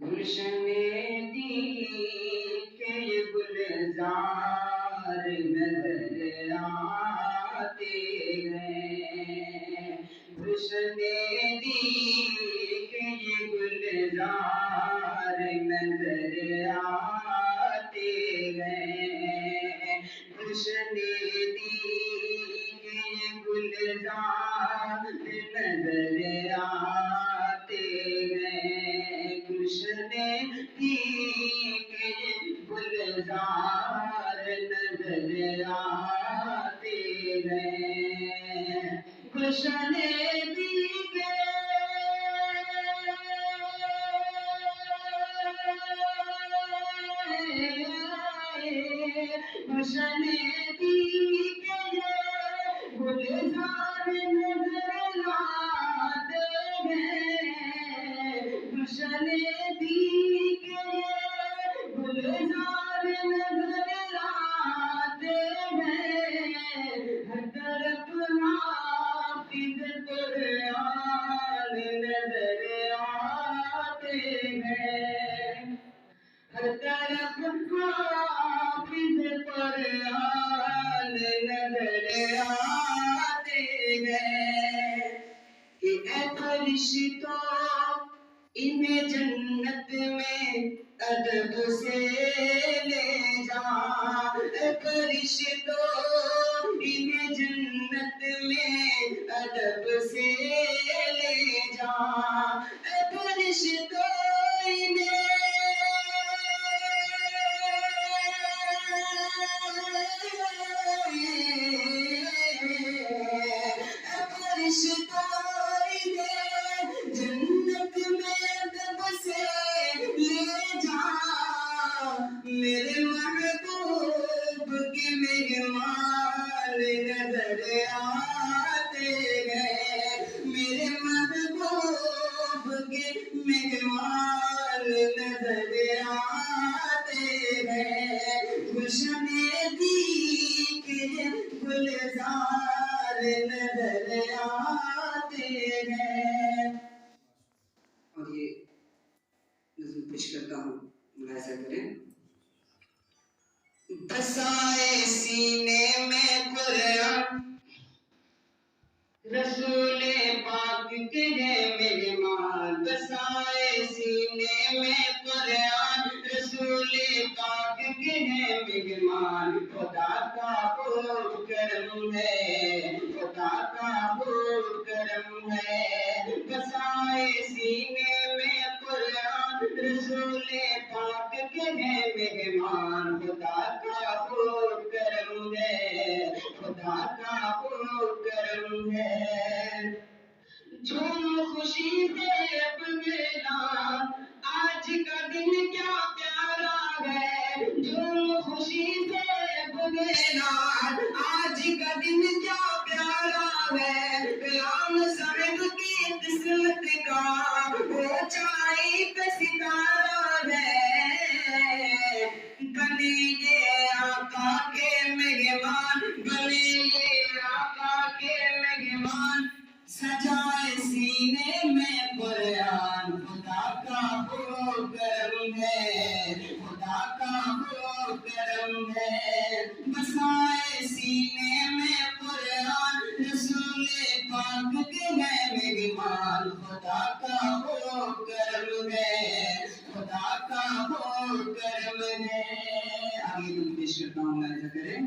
گلشن دی کے گلزار نظر آتے ہیں، گلشن دی کے گلزار نظر آتے ہیں، گلشن دی کے گلزار نظر آتے ہیں، گلشن دی کے گلزار نظر آتے ہیں، گلشن دی کے گلشن دی کے گلزار نظر آتے ہیں، گلشن دی کے گلزار نظر آتے ہیں، ہر طرف حافظ قرآن نظر آتے ہیں، ہر طرف حافظ قرآن نظر آتے ہیں، کہ اے فرشتوں انہیں جنت میں ادب سے لے جا، اے فرشتوں انہیں جنت میں ادب سے لے جا، اے فرشتوں انہیں جنت میں ادب سے لے جا، میرے محبوب کے مہمان نظر آتے ہیں، میرے محبوب کے مہمان نظر آتے ہیں، گلشن دی کے گلزار نظر آتے ہیں۔ اور یہ نظم پیش کرتا ہوں، ملاحظہ کریں۔ بسائے سینے میں قرآن رسول پاک کے ہیں مہمان، بسائے سینے میں قرآن رسول پاک کے ہیں مہمان، خدا کا خوب کرم ہے، خدا کا خوب کرم ہے، بسائے سینے میں قرآن رسول پاک کے ہیں مہمان، خدا کا خوب کرم ہے، خدا کا خوب کرم ہے، جھوم خوشی سے اپنا آج کا دن کیا پیارا ہے، جھوم خوشی سے اپنا آج کا دن کیا پیارا ہے، غلام صاحب کی قسمت کا وہ چائی پہ ستارہ ہے، بنے یہ آقا کے مہمان، بنے یہ آقا کے مہمان، سجائے سینے میں قرآن، خدا کا خوب کرم ہے، خدا کا خوب کرم ہے، بسائے سینے میں قرآن رسول پاک کے ہیں مہمان، خدا کا خوب کرم ہے، خدا کا خوب کرم ہے۔ آگے تم پیش کرتا ہوں، ملاحظہ کریں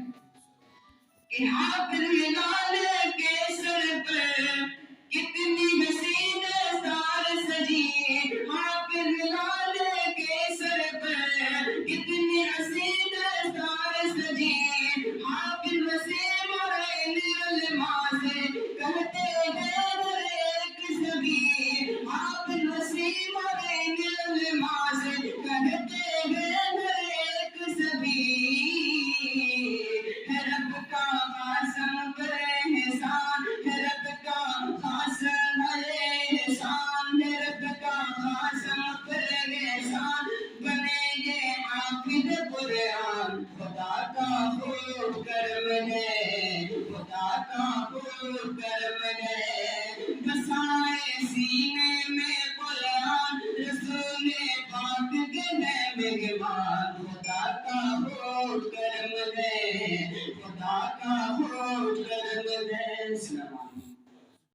کہ حافظ ہلال کے سر پر کتنی حسین دستار سجی، حافظ ہلال کے سر پر کتنی حسین دستار سجی، حافظ وسیم اور علماء سے کہتے ہیں ہر ایک سبھی، حافظ وسیم اور علماء سے کہتے ہیں ہر ایک سبھی، ہے رب کا قسم پر احسان، ہے رب کا ایمان خدا کا ہو کرم ہے، خدا کا ہو کرم ہے.